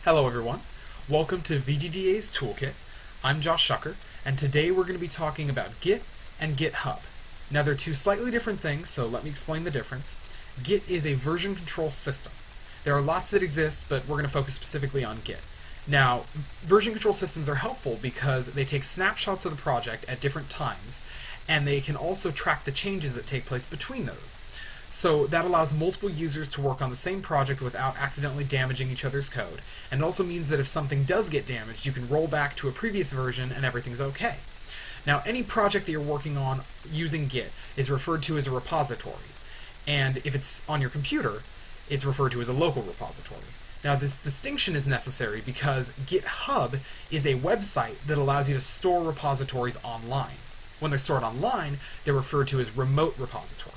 Hello everyone, welcome to VGDA's Toolkit. I'm Josh Shucker, and today we're going to be talking about Git and GitHub. Now they're two slightly different things, so let me explain the difference. Git is a version control system. There are lots that exist, but we're going to focus specifically on Git. Now, version control systems are helpful because they take snapshots of the project at different times, and they can also track the changes that take place between those. So that allows multiple users to work on the same project without accidentally damaging each other's code. And it also means that if something does get damaged, you can roll back to a previous version and everything's okay. Now, any project that you're working on using Git is referred to as a repository. And if it's on your computer, it's referred to as a local repository. Now, this distinction is necessary because GitHub is a website that allows you to store repositories online. When they're stored online, they're referred to as remote repositories.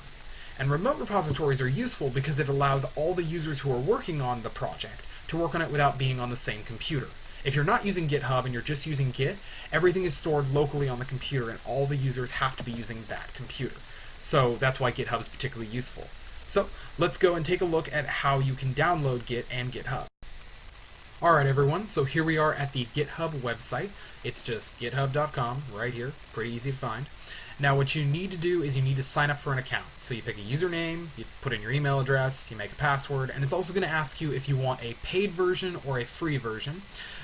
And remote repositories are useful because it allows all the users who are working on the project to work on it without being on the same computer. If you're not using GitHub and you're just using Git, everything is stored locally on the computer and all the users have to be using that computer. So that's why GitHub is particularly useful. So let's go and take a look at how you can download Git and GitHub. Alright everyone, so here we are at the GitHub website. It's just github.com right here, pretty easy to find. Now what you need to do is you need to sign up for an account. So you pick a username, you put in your email address, you make a password, and it's also going to ask you if you want a paid version or a free version.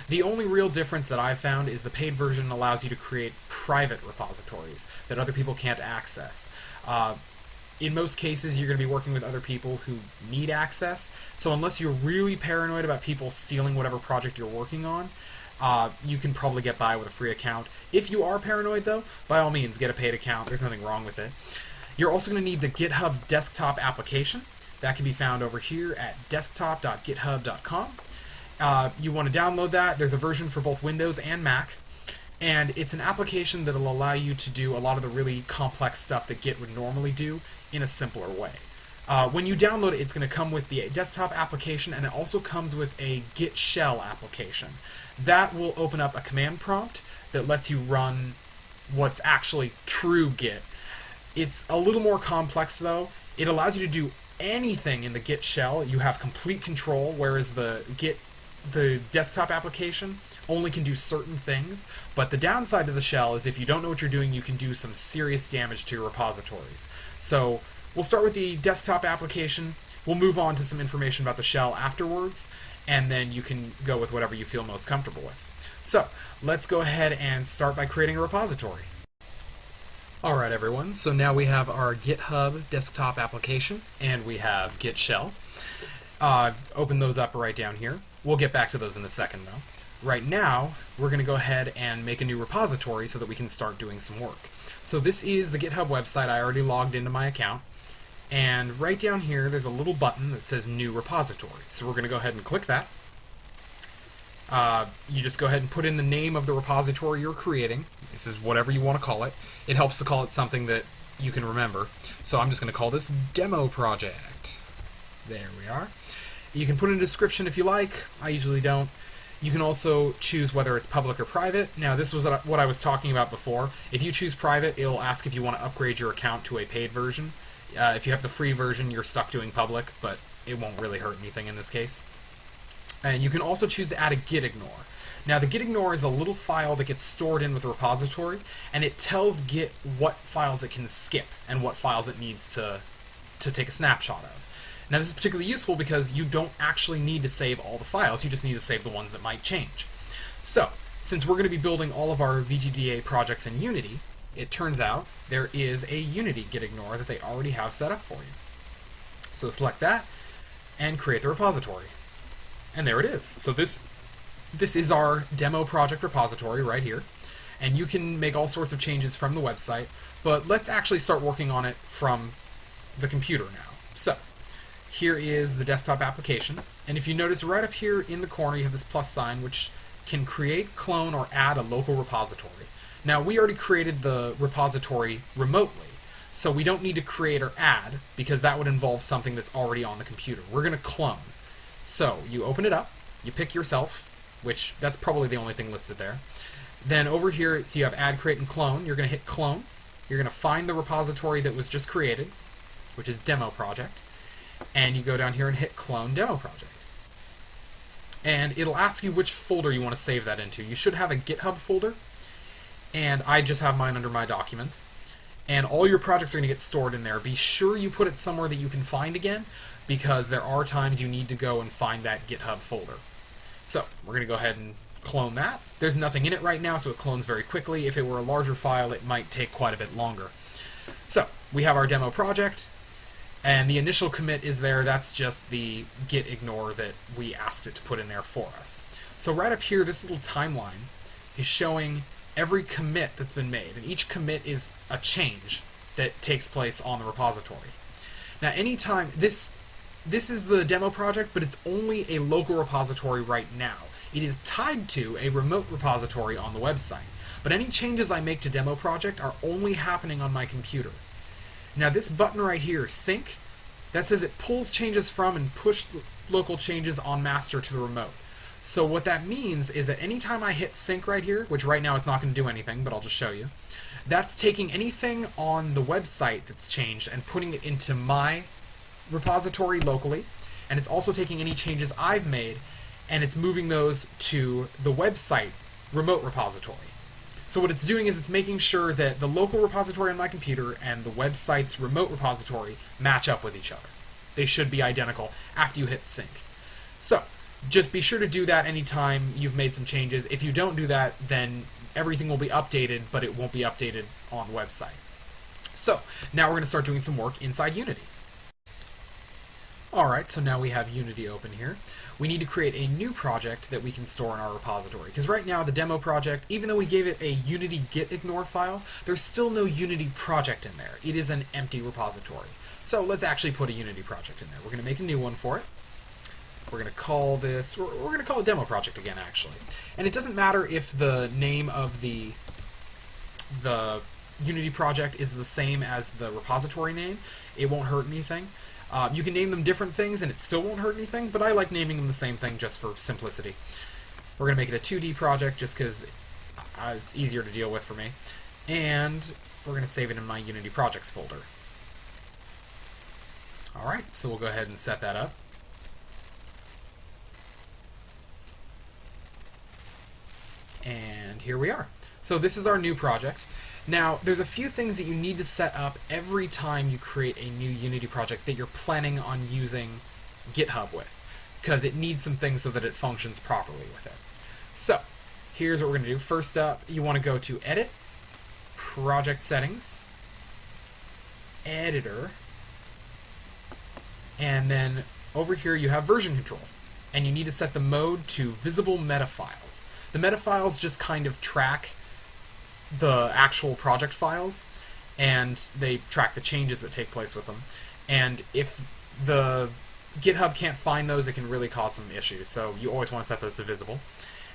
The only real difference that I've found is the paid version allows you to create private repositories that other people can't access. In most cases, you're going to be working with other people who need access, so unless you're really paranoid about people stealing whatever project you're working on, you can probably get by with a free account. If you are paranoid, though, by all means, get a paid account. There's nothing wrong with it. You're also going to need the GitHub desktop application. That can be found over here at desktop.github.com. You want to download that. There's a version for both Windows and Mac. And it's an application that will allow you to do a lot of the really complex stuff that Git would normally do in a simpler way. When you download it, it's going to come with the desktop application, and it also comes with a Git Shell application. That will open up a command prompt that lets you run what's actually true Git. It's a little more complex, though. It allows you to do anything in the Git Shell. You have complete control, whereas the desktop application only can do certain things, but the downside to the shell is if you don't know what you're doing, you can do some serious damage to your repositories. So we'll start with the desktop application, we'll move on to some information about the shell afterwards, and then you can go with whatever you feel most comfortable with. So let's go ahead and start by creating a repository. Alright everyone, so now we have our GitHub desktop application, and we have Git Shell. Open those up right down here. We'll get back to those in a second though. Right now, we're going to go ahead and make a new repository so that we can start doing some work. So this is the GitHub website. I already logged into my account. And right down here, there's a little button that says New Repository. So we're going to go ahead and click that. You just go ahead and put in the name of the repository you're creating. This is whatever you want to call it. It helps to call it something that you can remember. So I'm just going to call this Demo Project. There we are. You can put in a description if you like. I usually don't. You can also choose whether it's public or private. Now, this was what I was talking about before. If you choose private, it'll ask if you want to upgrade your account to a paid version. If you have the free version, you're stuck doing public, but it won't really hurt anything in this case. And you can also choose to add a git ignore. Now, the git ignore is a little file that gets stored in with the repository, and it tells Git what files it can skip and what files it needs to take a snapshot of. Now this is particularly useful because you don't actually need to save all the files, you just need to save the ones that might change. So, since we're going to be building all of our VGDA projects in Unity, it turns out there is a Unity git ignore that they already have set up for you. So select that and create the repository. And there it is. So this is our demo project repository right here. And you can make all sorts of changes from the website, but let's actually start working on it from the computer now. So, here is the desktop application, and if you notice right up here in the corner you have this plus sign which can create, clone, or add a local repository. Now we already created the repository remotely, so we don't need to create or add because that would involve something that's already on the computer. We're going to clone. So you open it up, you pick yourself, which that's probably the only thing listed there. Then over here, so you have add, create, and clone. You're going to hit clone. You're going to find the repository that was just created, which is demo project. And you go down here and hit clone demo project. and it'll ask you which folder you want to save that into. You should have a GitHub folder, and I just have mine under my documents. And all your projects are going to get stored in there. Be sure you put it somewhere that you can find again, because there are times you need to go and find that GitHub folder. So we're going to go ahead and clone that. There's nothing in it right now, so it clones very quickly. If it were a larger file, it might take quite a bit longer. So we have our demo project, and the initial commit is there. That's just the git ignore that we asked it to put in there for us. So right up here, this little timeline is showing every commit that's been made, and each commit is a change that takes place on the repository. Now, anytime this is the demo project, but it's only a local repository right now. It is tied to a remote repository on the website, but any changes I make to demo project are only happening on my computer. Now, this button right here, sync, that says it pulls changes from and push local changes on master to the remote. So what that means is that anytime I hit sync right here, which right now it's not going to do anything, but I'll just show you, that's taking anything on the website that's changed and putting it into my repository locally, and it's also taking any changes I've made and it's moving those to the website remote repository. So what it's doing is it's making sure that the local repository on my computer and the website's remote repository match up with each other. They should be identical after you hit sync. So just be sure to do that anytime you've made some changes. If you don't do that, then everything will be updated, but it won't be updated on the website. So now we're going to start doing some work inside Unity. Alright, so now we have Unity open here. We need to create a new project that we can store in our repository. Because right now, the demo project, even though we gave it a Unity git ignore file, there's still no Unity project in there. It is an empty repository. So let's actually put a Unity project in there. We're going to make a new one for it. We're going to call this, we're going to call it demo project again, actually. And it doesn't matter if the name of the Unity project is the same as the repository name. It won't hurt anything. You can name them different things and it still won't hurt anything, but I like naming them the same thing just for simplicity. We're going to make it a 2D project just because it's easier to deal with for me. And we're going to save it in my Unity projects folder. Alright, so we'll go ahead and set that up. And here we are. So this is our new project. Now, there's a few things that you need to set up every time you create a new Unity project that you're planning on using GitHub with, because it needs some things so that it functions properly with it. So, here's what we're going to do. First up, you want to go to Edit, Project Settings, Editor, and then over here you have Version Control, and you need to set the mode to Visible Metafiles. The metafiles just kind of track the actual project files, and they track the changes that take place with them. And if the GitHub can't find those, it can really cause some issues, so you always want to set those to visible.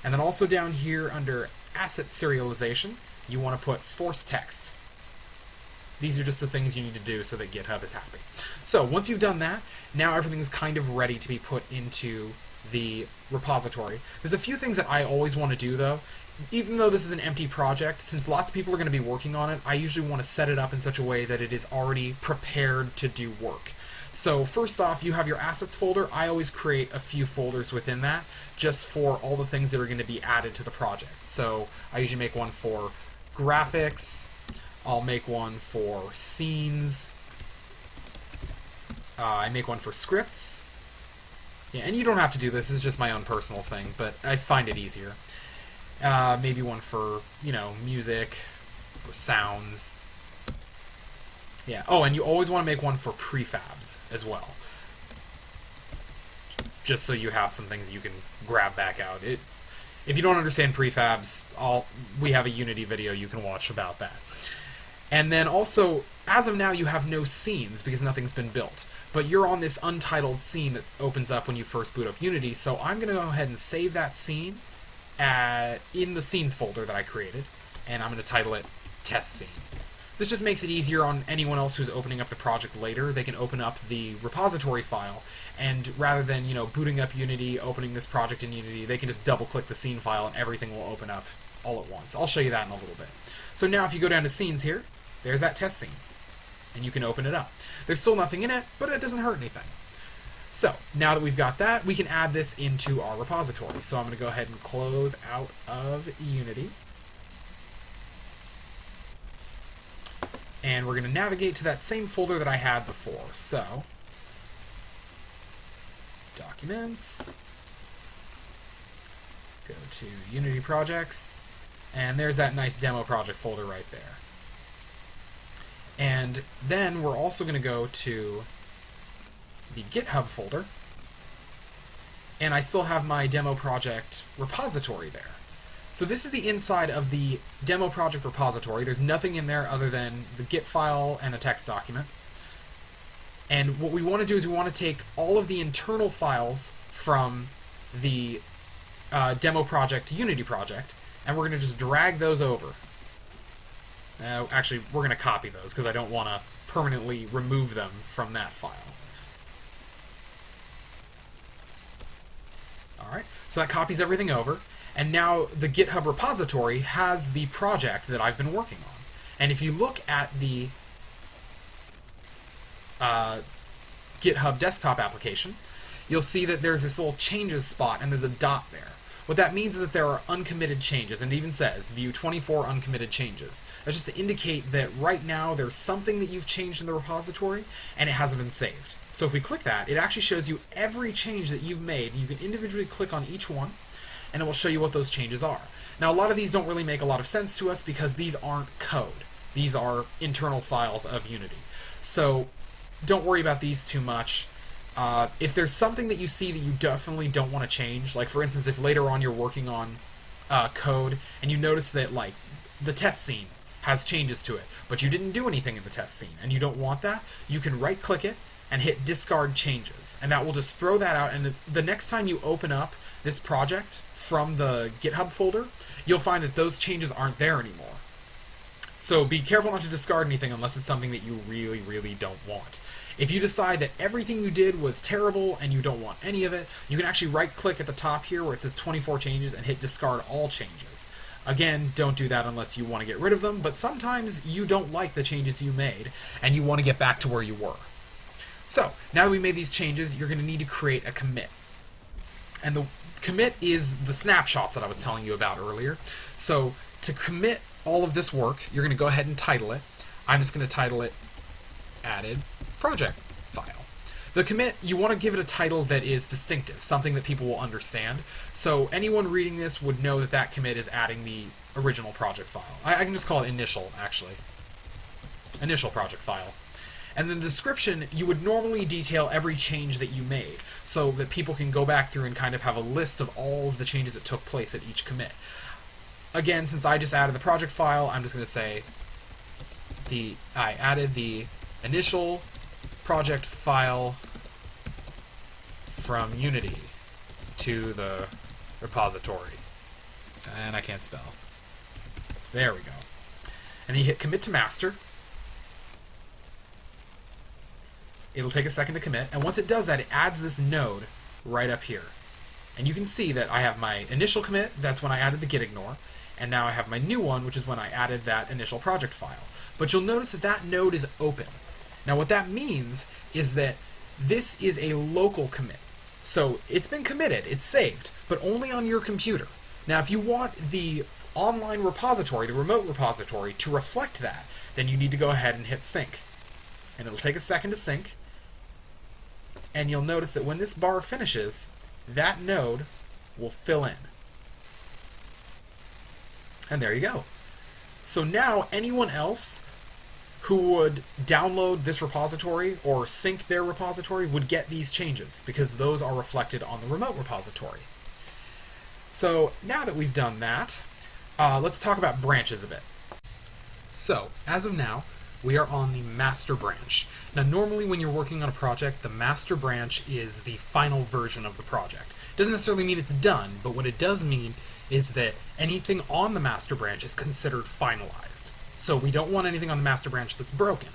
And then also down here under Asset Serialization, you want to put Force Text. These are just the things you need to do so that GitHub is happy. So once you've done that, now everything's kind of ready to be put into the repository. There's a few things that I always want to do, though. Even though this is an empty project, since lots of people are going to be working on it, I usually want to set it up in such a way that it is already prepared to do work. So first off, you have your assets folder. I always create a few folders within that just for all the things that are going to be added to the project. So I usually make one for graphics, I'll make one for scenes, I make one for scripts. Yeah, and you don't have to do this, it's just my own personal thing, but I find it easier. Maybe one for, music, or sounds. Yeah. Oh, and you always want to make one for prefabs as well. Just so you have some things you can grab back out. If you don't understand prefabs, we have a Unity video you can watch about that. And then also, as of now, you have no scenes because nothing's been built. But you're on this untitled scene that opens up when you first boot up Unity, so I'm going to go ahead and save that scene in the scenes folder that I created, and I'm going to title it Test Scene. This just makes it easier on anyone else who's opening up the project later. They can open up the repository file, and rather than booting up Unity, opening this project in Unity, they can just double-click the scene file and everything will open up all at once. I'll show you that in a little bit. So now if you go down to Scenes here, there's that test scene, and you can open it up. There's still nothing in it, but it doesn't hurt anything. So now that we've got that, we can add this into our repository. So I'm going to go ahead and close out of Unity. And we're going to navigate to that same folder that I had before. So, Documents, go to Unity Projects, and there's that nice demo project folder right there. And then we're also going to go to the GitHub folder, and I still have my demo project repository there. So this is the inside of the demo project repository. There's nothing in there other than the Git file and a text document. And what we want to do is we want to take all of the internal files from the demo project to Unity project, and we're going to just drag those over. Actually, we're going to copy those because I don't want to permanently remove them from that file. Alright, so that copies everything over, and now the GitHub repository has the project that I've been working on. And if you look at the GitHub desktop application, you'll see that there's this little changes spot and there's a dot there. What that means is that there are uncommitted changes, and it even says view 24 uncommitted changes. That's just to indicate that right now there's something that you've changed in the repository and it hasn't been saved. So if we click that, it actually shows you every change that you've made. You can individually click on each one, and it will show you what those changes are. Now, a lot of these don't really make a lot of sense to us because these aren't code. These are internal files of Unity. So don't worry about these too much. If there's something that you see that you definitely don't want to change, like for instance, if later on you're working on code and you notice that like the test scene has changes to it, but you didn't do anything in the test scene and you don't want that, you can right-click it and hit discard changes, and that will just throw that out. And the next time you open up this project from the GitHub folder, you'll find that those changes aren't there anymore. So be careful not to discard anything unless it's something that you really, really don't want. If you decide that everything you did was terrible and you don't want any of it, you can actually right-click at the top here where it says 24 changes and hit discard all changes. Again, don't do that unless you want to get rid of them, but sometimes you don't like the changes you made and you want to get back to where you were. So, now that we made these changes, you're going to need to create a commit. And the commit is the snapshots that I was telling you about earlier. So, to commit all of this work, you're going to go ahead and title it. I'm just going to title it added project file. The commit, you want to give it a title that is distinctive, something that people will understand. So anyone reading this would know that that commit is adding the original project file. I can just call it initial, actually. Initial project file. And then the description, you would normally detail every change that you made so that people can go back through and kind of have a list of all of the changes that took place at each commit. Again, since I just added the project file, I'm just going to say I added the initial project file from Unity to the repository. And I can't spell. There we go. And you hit commit to master. It'll take a second to commit, and once it does that, it adds this node right up here. And you can see that I have my initial commit, that's when I added the git ignore, and now I have my new one, which is when I added that initial project file. But you'll notice that that node is open. Now what that means is that this is a local commit. So it's been committed, it's saved, but only on your computer. Now if you want the online repository, the remote repository, to reflect that, then you need to go ahead and hit sync. And it'll take a second to sync. And you'll notice that when this bar finishes, that node will fill in. And there you go. So now anyone else who would download this repository or sync their repository would get these changes because those are reflected on the remote repository. So now that we've done that, let's talk about branches a bit. So as of now, we are on the master branch. Now normally when you're working on a project, the master branch is the final version of the project. It doesn't necessarily mean it's done, but what it does mean is that anything on the master branch is considered finalized. So we don't want anything on the master branch that's broken.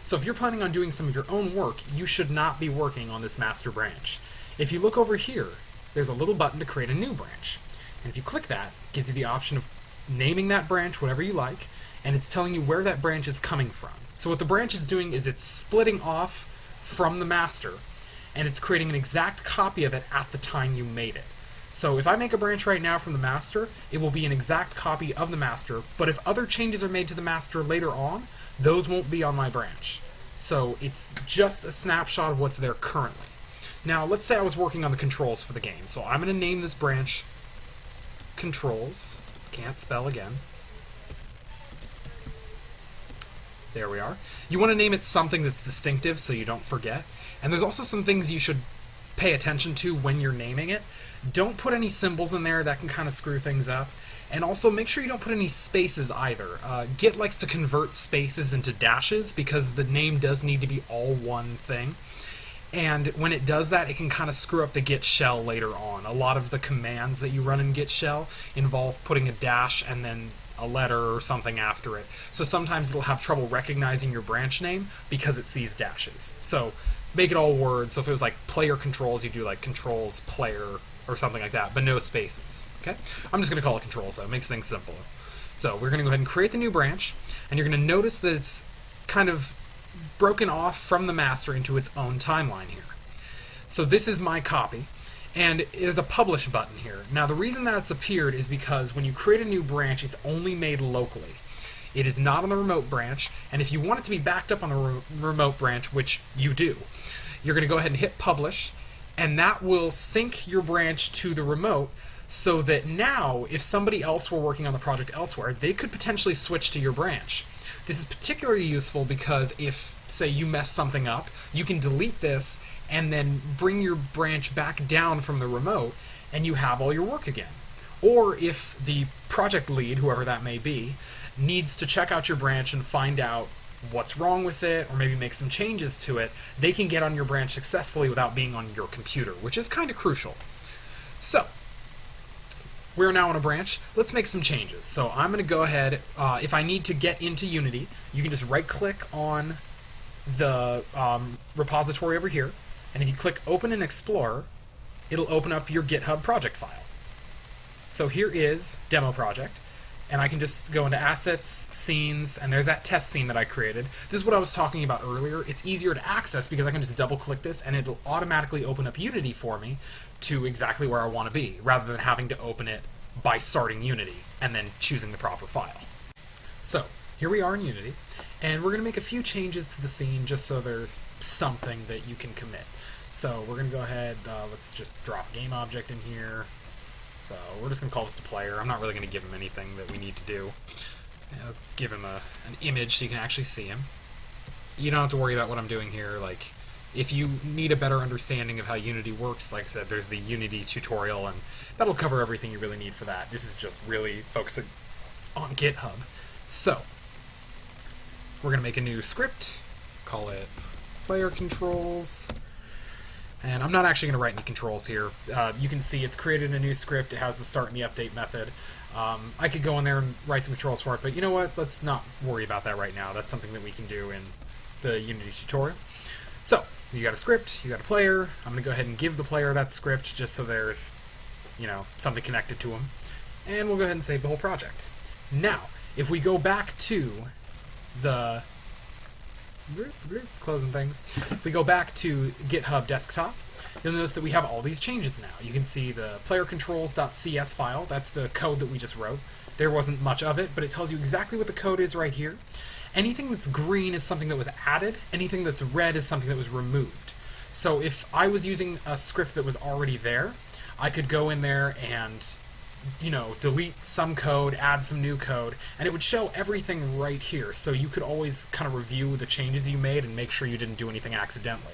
So if you're planning on doing some of your own work, you should not be working on this master branch. If you look over here, there's a little button to create a new branch. And if you click that, it gives you the option of naming that branch whatever you like, and it's telling you where that branch is coming from. So what the branch is doing is it's splitting off from the master, and it's creating an exact copy of it at the time you made it. So if I make a branch right now from the master, it will be an exact copy of the master, but if other changes are made to the master later on, those won't be on my branch. So it's just a snapshot of what's there currently. Now, let's say I was working on the controls for the game. So I'm going to name this branch controls. Can't spell again. There we are. You want to name it something that's distinctive so you don't forget. And there's also some things you should pay attention to when you're naming it. Don't put any symbols in there, that can kind of screw things up. And also make sure you don't put any spaces either. Git likes to convert spaces into dashes because the name does need to be all one thing. And when it does that, it can kind of screw up the Git Shell later on. A lot of the commands that you run in Git Shell involve putting a dash and then a letter or something after it. So sometimes it'll have trouble recognizing your branch name because it sees dashes. So make it all words. So if it was like player controls, you do like controls player or something like that, but no spaces. Okay? I'm just going to call it controls though. It makes things simpler. So we're going to go ahead and create the new branch, and you're going to notice that it's kind of broken off from the master into its own timeline here. So this is my copy, and there's a publish button here. Now the reason that's appeared is because when you create a new branch, it's only made locally. It is not on the remote branch, and if you want it to be backed up on the remote branch, which you do, you're going to go ahead and hit publish, and that will sync your branch to the remote so that now, if somebody else were working on the project elsewhere, they could potentially switch to your branch. This is particularly useful because if, say, you mess something up, you can delete this and then bring your branch back down from the remote and you have all your work again. Or if the project lead, whoever that may be, needs to check out your branch and find out what's wrong with it or maybe make some changes to it, they can get on your branch successfully without being on your computer, which is kind of crucial. So, we're now on a branch. Let's make some changes. So I'm going to go ahead, if I need to get into Unity, you can just right-click on the repository over here, and if you click Open in Explorer, it'll open up your GitHub project file. So here is demo project, and I can just go into Assets, Scenes, and there's that test scene that I created. This is what I was talking about earlier. It's easier to access because I can just double-click this, and it'll automatically open up Unity for me to exactly where I want to be, rather than having to open it by starting Unity and then choosing the proper file. So, here we are in Unity, and we're going to make a few changes to the scene just so there's something that you can commit. So, we're going to go ahead, let's just drop game object in here. So, we're just going to call this the player. I'm not really going to give him anything that we need to do. I'll give him an image so you can actually see him. You don't have to worry about what I'm doing here. Like, if you need a better understanding of how Unity works, like I said, there's the Unity tutorial, and that'll cover everything you really need for that. This is just really focusing on GitHub. So, we're going to make a new script, call it player controls, and I'm not actually going to write any controls here. You can see it's created a new script. It has the start and the update method. I could go in there and write some controls for it, but you know what? Let's not worry about that right now. That's something that we can do in the Unity tutorial. So, you got a script, you got a player. I'm going to go ahead and give the player that script just so there's, something connected to him. And we'll go ahead and save the whole project. Now, if we go back to the closing things. If we go back to GitHub desktop, you'll notice that we have all these changes now. You can see the playercontrols.cs file. That's the code that we just wrote. There wasn't much of it, but it tells you exactly what the code is right here. Anything that's green is something that was added. Anything that's red is something that was removed. So if I was using a script that was already there, I could go in there and, delete some code, add some new code, and it would show everything right here. So you could always kind of review the changes you made and make sure you didn't do anything accidentally.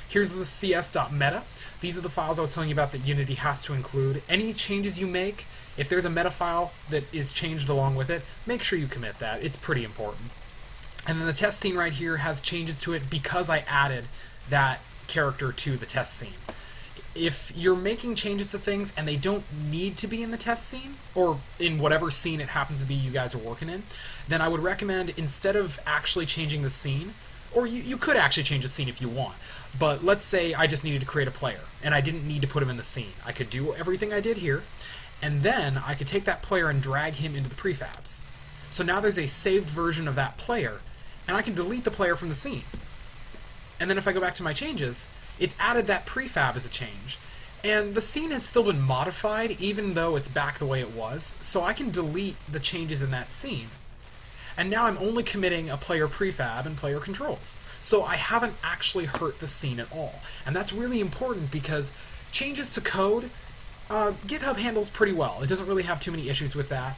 Here's the cs.meta. These are the files I was telling you about that Unity has to include. Any changes you make, if there's a meta file that is changed along with it, make sure you commit that. It's pretty important. And then the test scene right here has changes to it because I added that character to the test scene. If you're making changes to things and they don't need to be in the test scene, or in whatever scene it happens to be you guys are working in, then I would recommend, instead of actually changing the scene, or you could actually change the scene if you want, but let's say I just needed to create a player, and I didn't need to put him in the scene. I could do everything I did here, and then I could take that player and drag him into the prefabs. So now there's a saved version of that player, and I can delete the player from the scene. And then if I go back to my changes, it's added that prefab as a change. And the scene has still been modified, even though it's back the way it was, so I can delete the changes in that scene. And now I'm only committing a player prefab and player controls. So I haven't actually hurt the scene at all. And that's really important because changes to code, GitHub handles pretty well. It doesn't really have too many issues with that.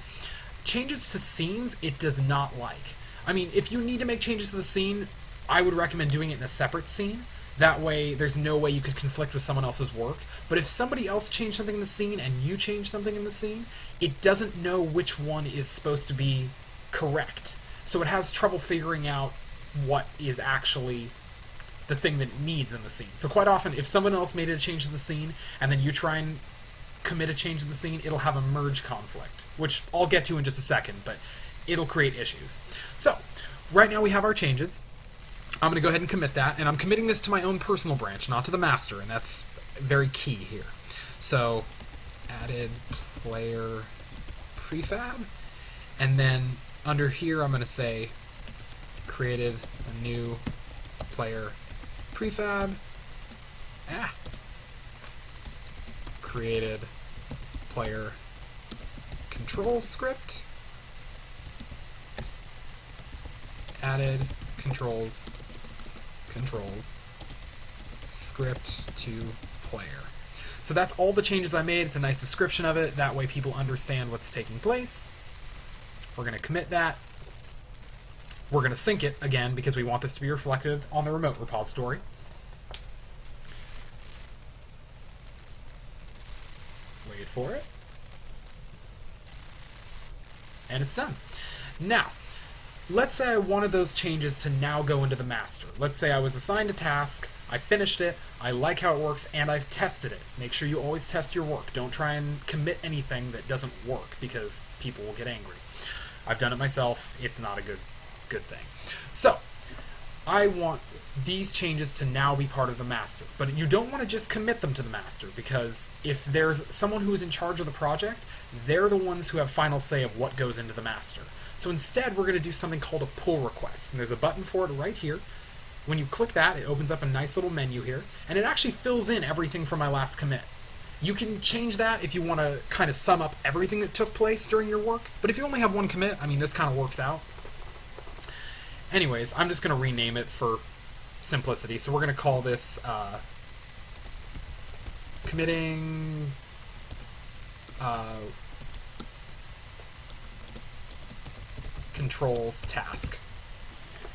Changes to scenes, it does not like. I mean, if you need to make changes to the scene, I would recommend doing it in a separate scene. That way, there's no way you could conflict with someone else's work. But if somebody else changed something in the scene and you changed something in the scene, it doesn't know which one is supposed to be correct. So it has trouble figuring out what is actually the thing that it needs in the scene. So quite often, if someone else made a change to the scene, and then you try and commit a change to the scene, it'll have a merge conflict, which I'll get to in just a second, but it'll create issues. So, right now we have our changes. I'm going to go ahead and commit that, and I'm committing this to my own personal branch, not to the master, and that's very key here. So, added player prefab, and then under here I'm going to say created a new player prefab, created player control script, added controls script to player. So that's all the changes I made. It's a nice description of it. That way people understand what's taking place. We're going to commit that. We're going to sync it again because we want this to be reflected on the remote repository. Wait for it. And it's done. Now, let's say I wanted those changes to now go into the master. Let's say I was assigned a task, I finished it, I like how it works, and I've tested it. Make sure you always test your work. Don't try and commit anything that doesn't work because people will get angry. I've done it myself. It's not a good thing. So, I want these changes to now be part of the master. But you don't want to just commit them to the master because if there's someone who is in charge of the project, they're the ones who have final say of what goes into the master. So instead, we're going to do something called a pull request. And there's a button for it right here. When you click that, it opens up a nice little menu here. And it actually fills in everything from my last commit. You can change that if you want to kind of sum up everything that took place during your work. But if you only have one commit, I mean, this kind of works out. Anyways, I'm just going to rename it for simplicity. So we're going to call this committing controls task.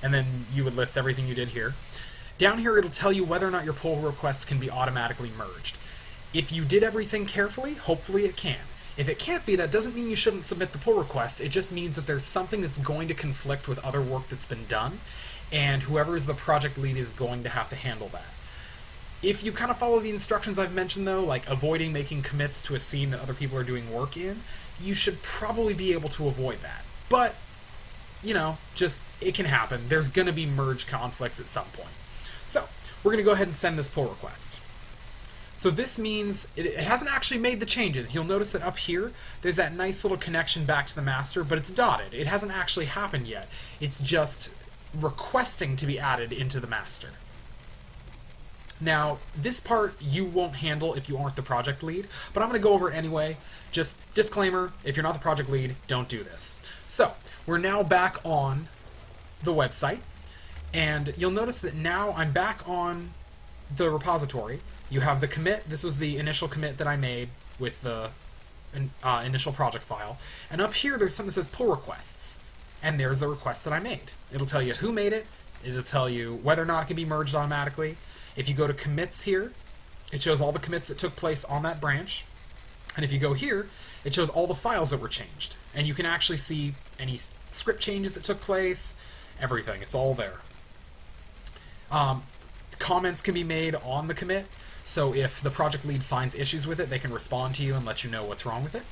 And then you would list everything you did here. Down here, it'll tell you whether or not your pull request can be automatically merged. If you did everything carefully, hopefully it can. If it can't be, that doesn't mean you shouldn't submit the pull request. It just means that there's something that's going to conflict with other work that's been done, and whoever is the project lead is going to have to handle that. If you kind of follow the instructions I've mentioned, though, like avoiding making commits to a scene that other people are doing work in, you should probably be able to avoid that. But, you know, just, it can happen. There's going to be merge conflicts at some point. So, we're going to go ahead and send this pull request. So this means it hasn't actually made the changes. You'll notice that up here, there's that nice little connection back to the master, but it's dotted. It hasn't actually happened yet. It's just requesting to be added into the master. Now, this part you won't handle if you aren't the project lead, but I'm going to go over it anyway. Just disclaimer, if you're not the project lead, don't do this. So, we're now back on the website, and you'll notice that now I'm back on the repository. You have the commit. This was the initial commit that I made with the initial project file. And up here, there's something that says pull requests. And there's the request that I made. It'll tell you who made it. It'll tell you whether or not it can be merged automatically. If you go to commits here, it shows all the commits that took place on that branch. And if you go here, it shows all the files that were changed. And you can actually see any script changes that took place, everything. It's all there. Comments can be made on the commit. So if the project lead finds issues with it, they can respond to you and let you know what's wrong with it.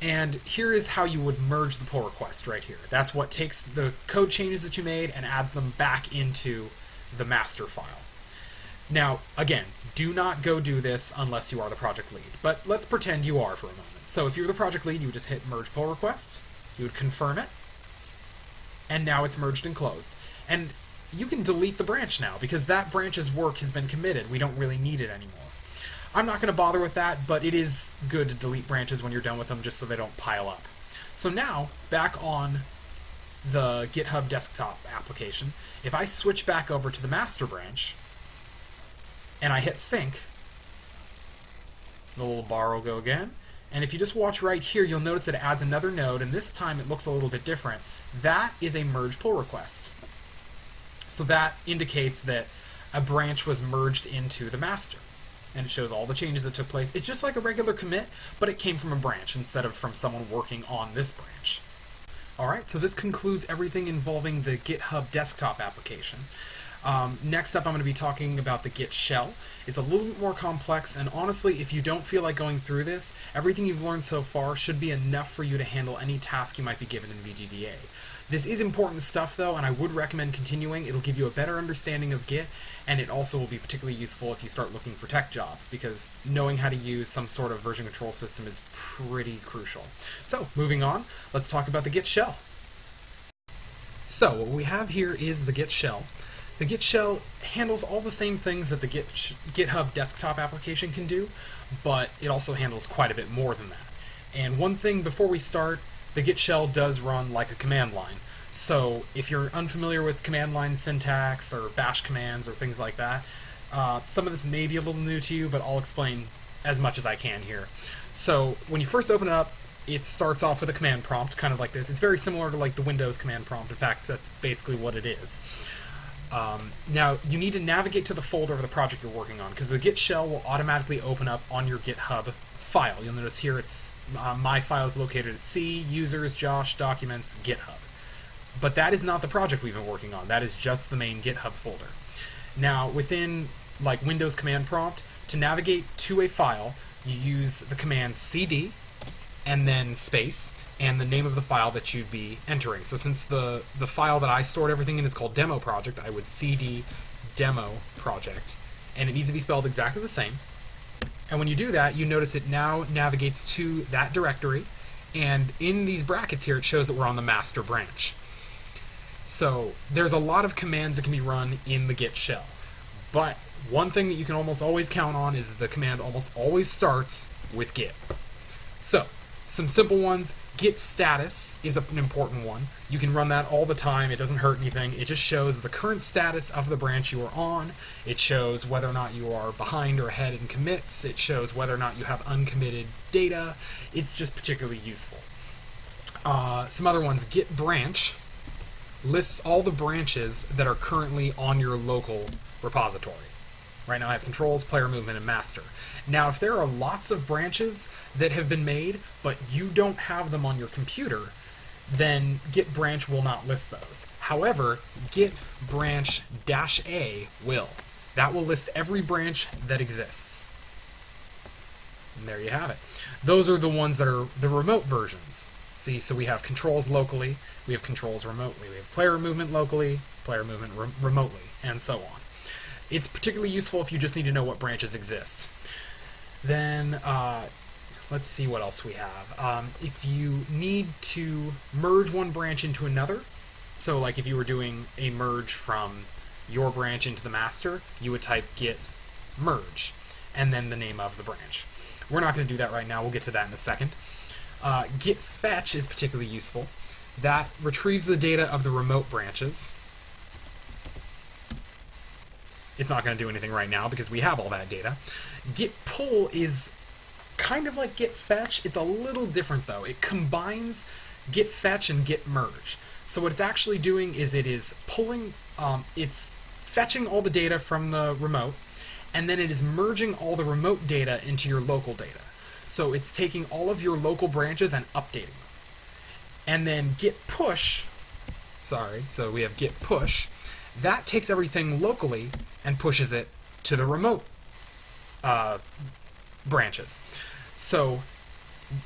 And here is how you would merge the pull request right here. That's what takes the code changes that you made and adds them back into the master file. Now, again, do not go do this unless you are the project lead. But let's pretend you are for a moment. So if you're the project lead, you would just hit merge pull request. You would confirm it. And now it's merged and closed. And you can delete the branch now because that branch's work has been committed. We don't really need it anymore. I'm not going to bother with that, but it is good to delete branches when you're done with them just so they don't pile up. So now, back on the GitHub desktop application, if I switch back over to the master branch and I hit sync, the little bar will go again. And if you just watch right here, you'll notice it adds another node, and this time it looks a little bit different. That is a merge pull request. So that indicates that a branch was merged into the master. And it shows all the changes that took place. It's just like a regular commit, but it came from a branch instead of from someone working on this branch. Alright, so this concludes everything involving the GitHub desktop application. Next up, I'm going to be talking about the Git Shell. It's a little bit more complex, and honestly, if you don't feel like going through this, everything you've learned so far should be enough for you to handle any task you might be given in VGDA. This is important stuff, though, and I would recommend continuing. It'll give you a better understanding of Git, and it also will be particularly useful if you start looking for tech jobs, because knowing how to use some sort of version control system is pretty crucial. So, moving on, let's talk about the Git Shell. So, what we have here is the Git Shell. The Git Shell handles all the same things that the GitHub desktop application can do, but it also handles quite a bit more than that. And one thing before we start, the Git Shell does run like a command line. So if you're unfamiliar with command line syntax or bash commands or things like that, some of this may be a little new to you, but I'll explain as much as I can here. So when you first open it up, it starts off with a command prompt, kind of like this. It's very similar to like the Windows command prompt. In fact, that's basically what it is. Now, you need to navigate to the folder of the project you're working on, because the Git Shell will automatically open up on your GitHub file. You'll notice here it's my file is located at C, users, Josh, documents, GitHub. But that is not the project we've been working on. That is just the main GitHub folder. Now, within like Windows command prompt, to navigate to a file, you use the command cd and then space and the name of the file that you'd be entering. So since the file that I stored everything in is called demo project, I would cd demo project, and it needs to be spelled exactly the same. And when you do that, you notice it now navigates to that directory, and in these brackets here it shows that we're on the master branch. So there's a lot of commands that can be run in the Git Shell, but one thing that you can almost always count on is the command almost always starts with git. So some simple ones. Git status is an important one. You can run that all the time. It doesn't hurt anything. It just shows the current status of the branch you are on. It shows whether or not you are behind or ahead in commits. It shows whether or not you have uncommitted data. It's just particularly useful. Some other ones. Git branch lists all the branches that are currently on your local repository. Right now I have controls, player movement, and master. Now, if there are lots of branches that have been made, but you don't have them on your computer, then Git branch will not list those. However, Git branch -a will. That will list every branch that exists. And there you have it. Those are the ones that are the remote versions. See, so we have controls locally, we have controls remotely, we have player movement locally, player movement remotely, and so on. It's particularly useful if you just need to know what branches exist. Then, let's see what else we have. If you need to merge one branch into another, so like if you were doing a merge from your branch into the master, you would type git merge, and then the name of the branch. We're not going to do that right now. We'll get to that in a second. Git fetch is particularly useful. That retrieves the data of the remote branches. It's not going to do anything right now because we have all that data. Git pull is kind of like git fetch. It's a little different though. It combines git fetch and git merge. So what it's actually doing is it is pulling, it's fetching all the data from the remote, and then it is merging all the remote data into your local data. So it's taking all of your local branches and updating them. And then git push, so we have git push. That takes everything locally and pushes it to the remote branches. So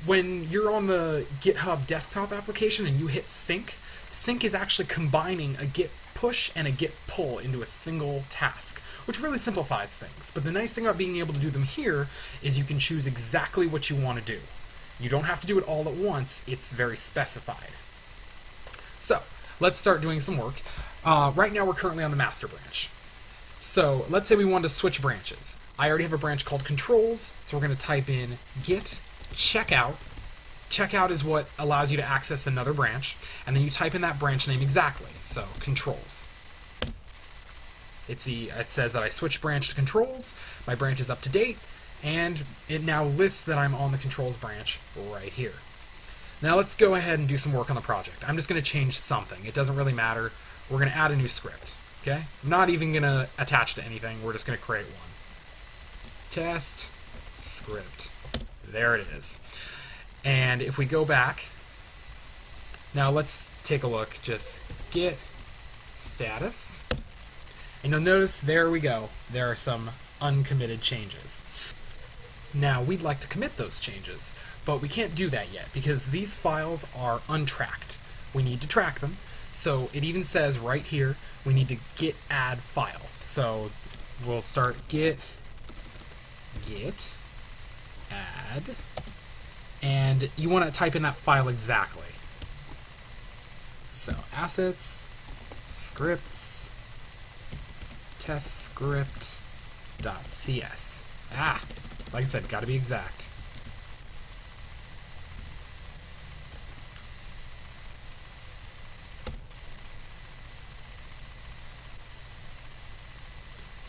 when you're on the GitHub desktop application and you hit sync, sync is actually combining a git push and a git pull into a single task, which really simplifies things. But the nice thing about being able to do them here is you can choose exactly what you want to do. You don't have to do it all at once. It's very specified. So let's start doing some work. Right now we're currently on the master branch. So let's say we wanted to switch branches. I already have a branch called controls, so we're going to type in git checkout. Checkout is what allows you to access another branch, and then you type in that branch name exactly. So controls. It says that I switched branch to controls, my branch is up to date, and it now lists that I'm on the controls branch right here. Now let's go ahead and do some work on the project. I'm just going to change something. It doesn't really matter. We're going to add a new script. Okay? I'm not even going to attach to anything. We're just going to create one. Test script. There it is. And if we go back, now let's take a look. Just git status. And you'll notice, there we go. There are some uncommitted changes. Now, we'd like to commit those changes, but we can't do that yet because these files are untracked. We need to track them. So it even says right here, we need to git add file. So we'll start git add, and you want to type in that file exactly. So assets, scripts, test script.cs. Like I said, got to be exact.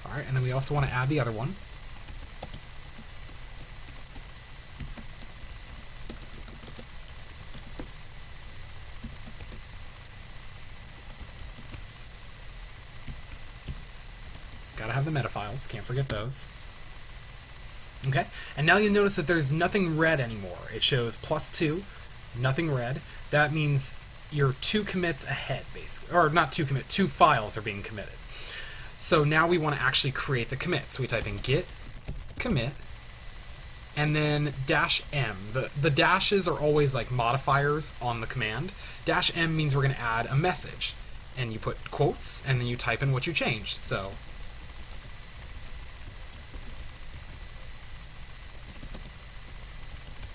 All right, and then we also want to add the other one. Gotta have the meta files, can't forget those. Okay, and now you'll notice that there's nothing red anymore. It shows +2, nothing red. That means you're 2 commits ahead, basically. Or not 2 commits, 2 files are being committed. So now we want to actually create the commit. So we type in git commit, and then -m. The dashes are always like modifiers on the command. -m means we're going to add a message. And you put quotes, and then you type in what you changed. So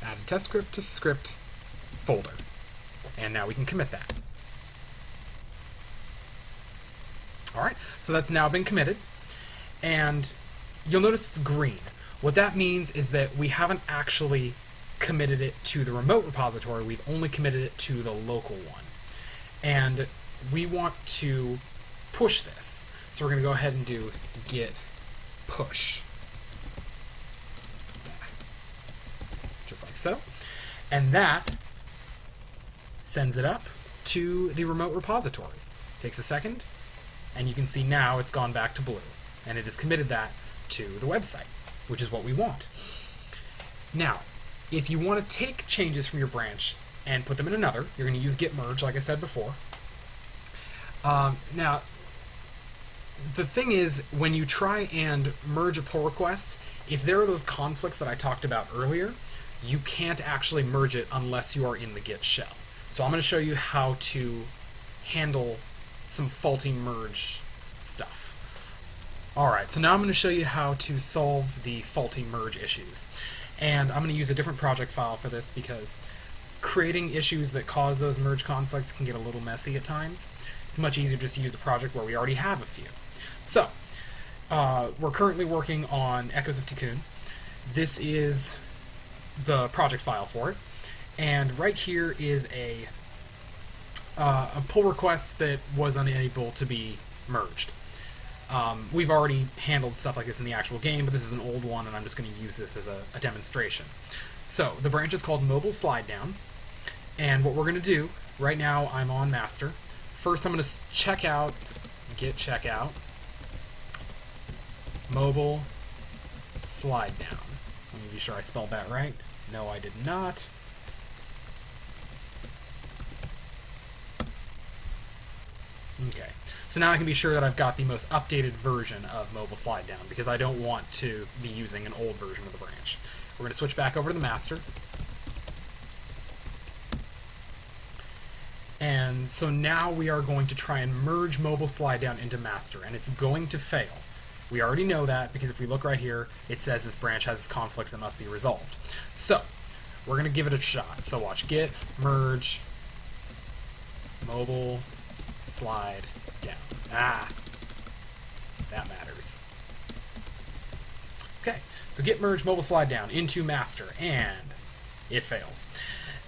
add a test script to script folder. And now we can commit that. Alright, so that's now been committed. And you'll notice it's green. What that means is that we haven't actually committed it to the remote repository, we've only committed it to the local one. And we want to push this. So we're going to go ahead and do git push. Just like so. And that sends it up to the remote repository. Takes a second, and you can see now it's gone back to blue. And it has committed that to the website, which is what we want. Now, if you want to take changes from your branch and put them in another, you're going to use git merge, like I said before. Now, the thing is, when you try and merge a pull request, if there are those conflicts that I talked about earlier, you can't actually merge it unless you are in the Git shell. So I'm going to show you how to handle some faulty merge stuff. Alright, so now I'm going to show you how to solve the faulty merge issues. And I'm going to use a different project file for this because creating issues that cause those merge conflicts can get a little messy at times. It's much easier just to use a project where we already have a few. So, we're currently working on Echoes of Tikkun. This is the project file for it. And right here is a pull request that was unable to be merged. We've already handled stuff like this in the actual game, but this is an old one, and I'm just going to use this as a demonstration. So, the branch is called Mobile Slide Down, and what we're going to do, right now I'm on master. First I'm going to check out, git checkout, Mobile Slide Down. Let me be sure I spelled that right. No, I did not. Okay, so now I can be sure that I've got the most updated version of Mobile Slide Down because I don't want to be using an old version of the branch. We're going to switch back over to the master. And so now we are going to try and merge Mobile Slide Down into master, and it's going to fail. We already know that because if we look right here, it says this branch has conflicts that must be resolved. So, we're going to give it a shot. So watch, git merge Mobile Slide Down. Ah, that matters. Okay, so git merge mobile slide down into master, and it fails.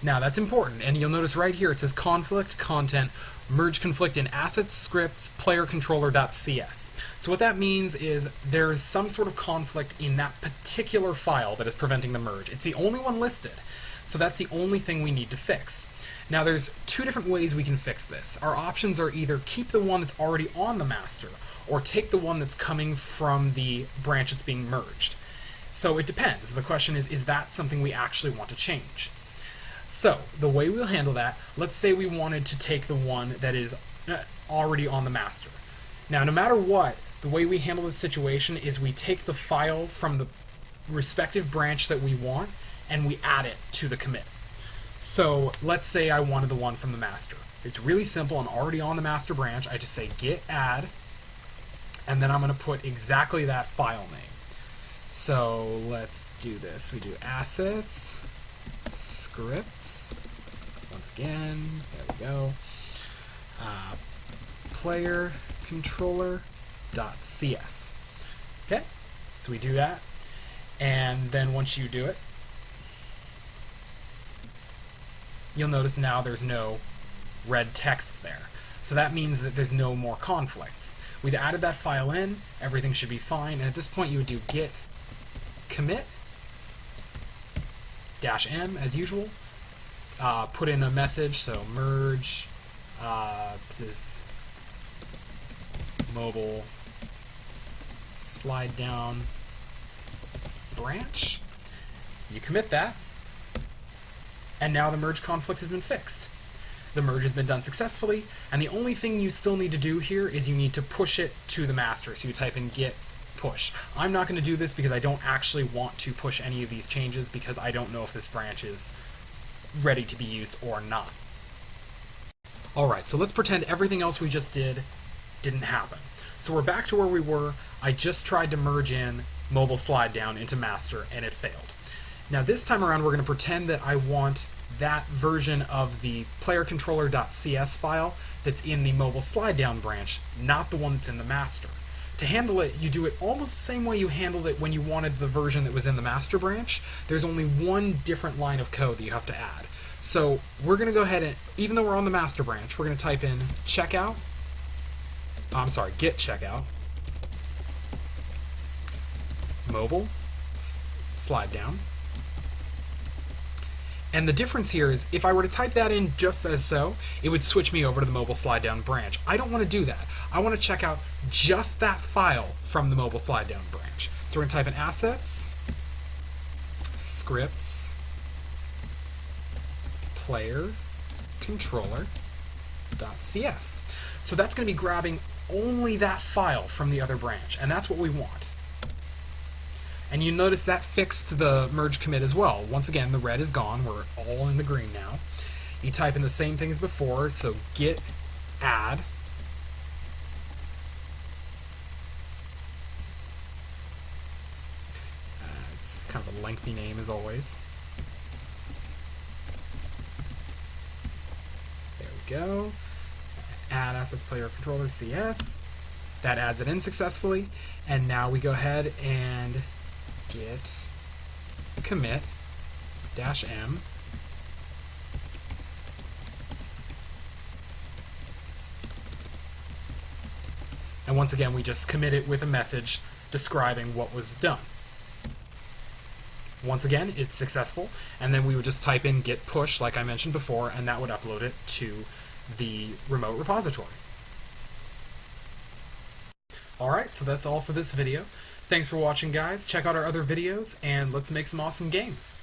Now that's important, and you'll notice right here it says conflict content merge conflict in assets scripts player controller.cs. So what that means is there's some sort of conflict in that particular file that is preventing the merge. It's the only one listed, so that's the only thing we need to fix. Now there's two different ways we can fix this. Our options are either keep the one that's already on the master, or take the one that's coming from the branch that's being merged. So it depends. The question is that something we actually want to change? So the way we'll handle that, let's say we wanted to take the one that is already on the master. Now, no matter what, the way we handle this situation is we take the file from the respective branch that we want and we add it to the commit. So let's say I wanted the one from the master. It's really simple. I'm already on the master branch. I just say git add, and then I'm going to put exactly that file name. So let's do this. We do assets, scripts, once again, there we go, player controller.cs. Okay, so we do that, and then once you do it, you'll notice now there's no red text there. So that means that there's no more conflicts. We've added that file in, everything should be fine, and at this point you would do git commit -m as usual, put in a message, so merge this mobile slide down branch. You commit that, and now the merge conflict has been fixed. The merge has been done successfully, and the only thing you still need to do here is you need to push it to the master. So you type in git push. I'm not going to do this because I don't actually want to push any of these changes because I don't know if this branch is ready to be used or not. Alright, so let's pretend everything else we just did didn't happen. So we're back to where we were. I just tried to merge in mobile slide down into master and it failed. Now this time around we're going to pretend that I want that version of the player controller.cs file that's in the mobile slide down branch, not the one that's in the master. To handle it, you do it almost the same way you handled it when you wanted the version that was in the master branch. There's only one different line of code that you have to add. So we're going to go ahead and, even though we're on the master branch, we're going to type in checkout, git checkout, mobile, slide down. And the difference here is, if I were to type that in just as so, it would switch me over to the mobile slide down branch. I don't want to do that. I want to check out just that file from the mobile slide down branch. So we're going to type in assets, scripts, player controller.cs. So that's going to be grabbing only that file from the other branch, and that's what we want. And you notice that fixed the merge commit as well. Once again, the red is gone. We're all in the green now. You type in the same thing as before, so git add. It's kind of a lengthy name as always. There we go. Add assets player controller CS. That adds it in successfully. And now we go ahead and git commit -m and once again we just commit it with a message describing what was done. Once again it's successful, and then we would just type in git push like I mentioned before, and that would upload it to the remote repository. Alright, so that's all for this video. Thanks for watching, guys. Check out our other videos, and let's make some awesome games.